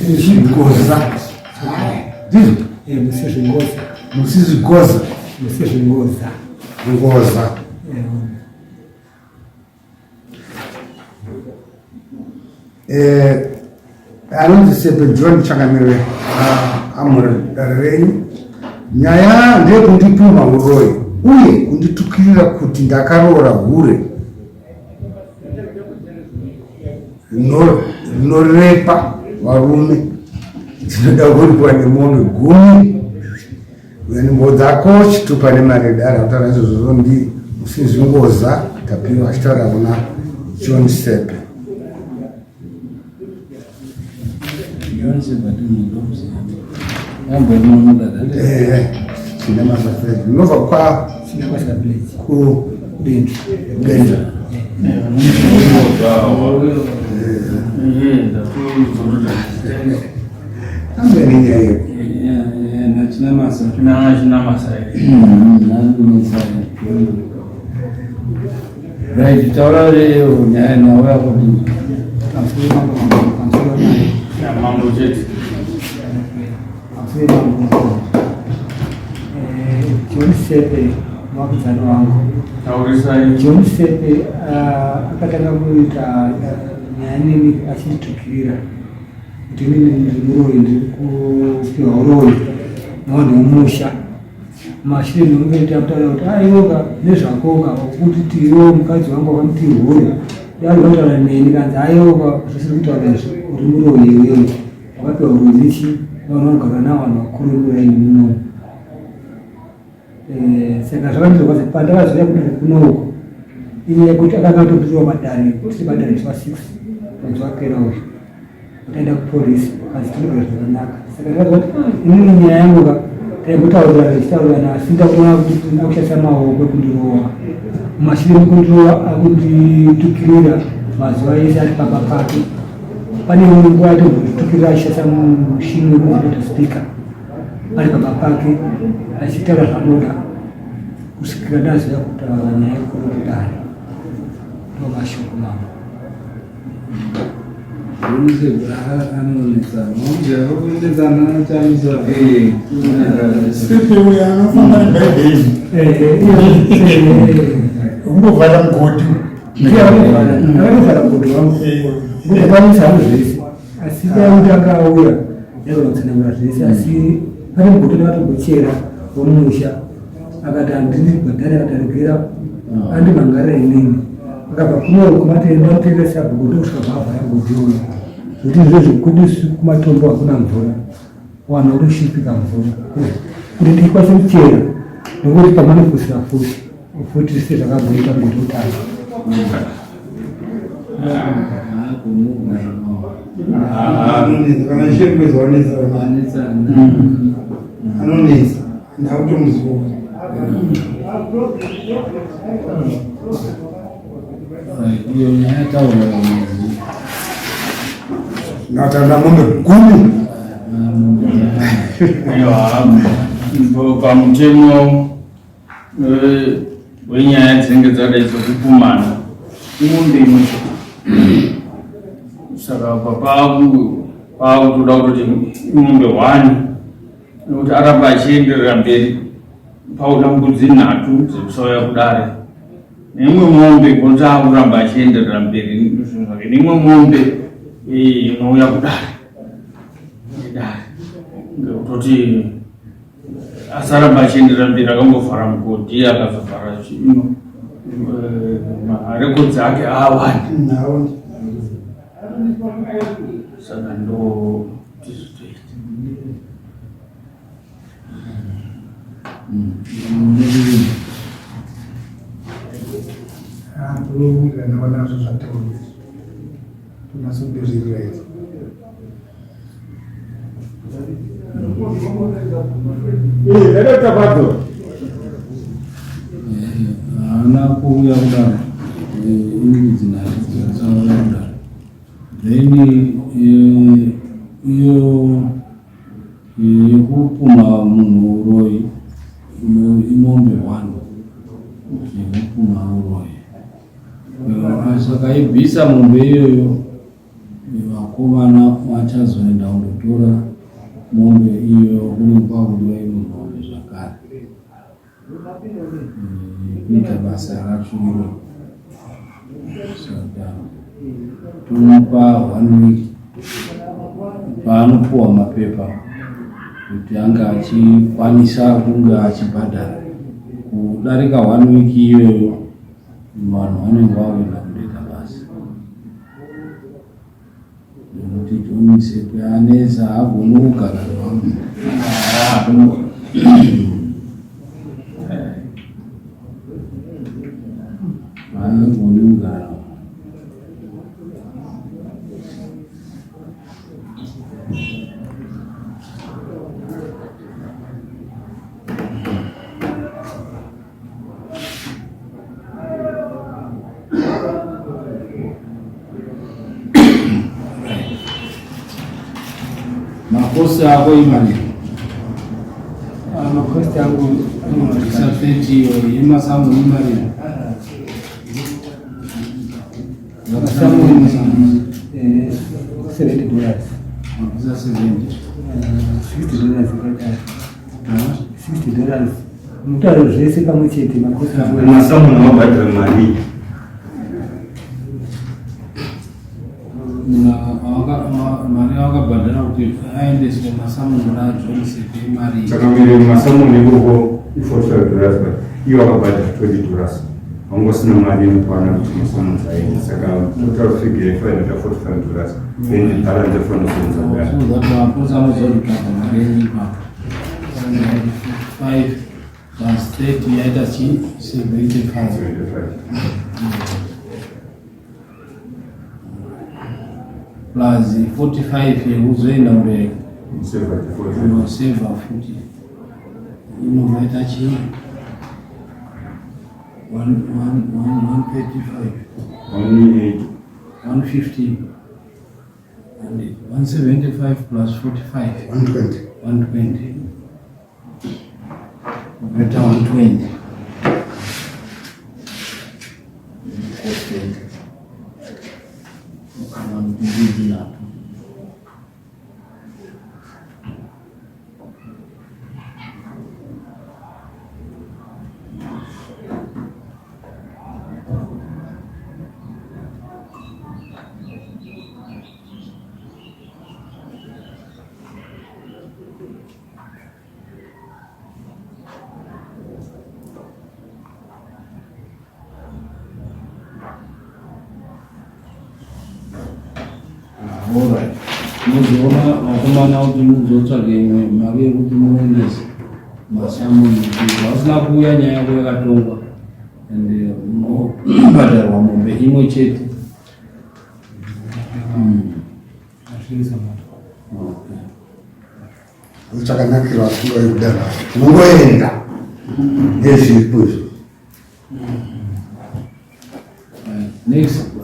Musizvigoza. Musizvigoza. Musizvigoza. Musizvigoza. Ngoza. Anonzi Sepe John Changamire amurarei. Nyaya ndeyekundituma uroi uye kunditukirira kuti ndakaroora hure rinorepa varume. Ndinoda kuripiwa nemombe 10. Nzvimbo dzako chitupa nemari dara kutaura izvozvo ndi Musizvigoza tapiwa achitaura kuna John Sepe. Chine mabasa ndinobva kudenja ambeni nyayo right, taura leo nyaya nawe akudini mambo chetu John Sepe mwakuzana wangu John Sepe akatanga kuita nyaya nini achitukirira kuti inini ndimuroi ndiri kupiwa uroi navanhu vomusha mashure ndinongoita kutaura kuti aiwoka nezvakoka kuti tiriwo mukadzi wangu wakamutiri hure yaanotaura neni kanzi aiwoka zvisiri kutaura izvo uri muroi iwewe wakapiwa uroi nechi vanogara navanhu vakuru muraini munomu. Saka zvakandizorwadza pandakazoya kudare kunoko iye kuti akanga atopiriwa madare kuti madare 6 mwedzi wapera uyu ataenda kupolisi akazi tinogara zvakanaka. Saka ndakazwa kuti inini nyaya yangu taimbotaurira richitaurirana asi ndakuona kuti ndakushandisa maoko kundirowa mashure mekundirowa akunditukirira mazuva ese ari pamba pake. Pane imwe nguva atombotukirira achishandisa mushini wekunzipeta spika ari pamba pake achitaura zvanoda kusvikira ndazoya kutaura nyaya yekurotodare ndo mashoko mamo anonesa okuendezana chamisa Sepe uya anofamba nebhaibheri ungovhara mugodhi akatovhara mugodhi wangu ngokwanisa hano zvese asi dai akauya yaigona kutsanangura zvese asi pane mugodhi ndakatombochera womusha akati handini bhadhari akatarigera andimhangarira inini akabva kunoro kumatenda mutengesa bhuku kusvika bhavhara mugodhi uyu zvokuti izvozvo kudi kumatombo hakuna mvura wana utoshipika mvura kuti ndikwanise kuchera nokuti pamanopusira futi sezvakabhoita mugodhi utano kana chirwedzi anonesa ndakutomuziva iyo nyaya taura nataura mombe 10 pamutemo wenyaya dzinenge dzadai dzokupumana imombe imwe saka pakutoda kutoti imombe 1 nekuti aramba achienderera mberi pauda mbudzi 3 dzekusauya kudare neimwe mombe kuti akuramba achienderera mberi neimwe mombe inouya kudare idare ngekutoti asaramba achienderera mberi akambovhara mugodhi akazovhara chino marekodzi ake awanda saka ndo tizotoita ndinoonazvo zvataurwa tonasobererera izvo haana kuuya kudaro inini dzinasaura kudaro then iyo yekupuma munhu uroi imombe 1 yekupuma uroi saka ibvisa mombe iyoyo vakomana vachazoenda kundotora mombe iyo kunenge kwakudiwa imwe mombe zvakare kuita basa rakasvukiro. Saka tomupa 1 week paanopuwa mapepa kuti anga achikwanisa kunge achibhadhara. Kudarika 1 week iyoyo vanhu vanenge vakuenda kundoita basa, nokuti John anesa agoni kugara nevanhu agoni kugara. Makosi yako imani makosi yangu isafeti imasamu imani masamu $70 makosa 70 $60 mutaro zvese pamwe chete. Makosi yangu masamu namabhadhira mari mari wakabhadhara kuti aendeswe masamu muna John mari. saka miri masamu nekoko $45 iyo wakabhadhira $20 wangosina mari inokwana kuti masamu zaenda. Saka total figure yafanira $45 then balance yafanira kuenza So that makosa muzorikava mari yenyu ipapo 5 plus 30 yaita chi 75. 75. Plus 45 yekuzoenda mberi unoseva futi inovaita chii 135 150 and 175 plus 45 120 better 120 Alright. Muzoona vakomana kuti muzotsvage imwe mari yekuti muendese masamu vasina kuuya nyaya yako yakatongwa ende munobhadharwa mombe imwe chete. chakanakira fundo yekudhara unongoenda ngezvipo izvo. Next.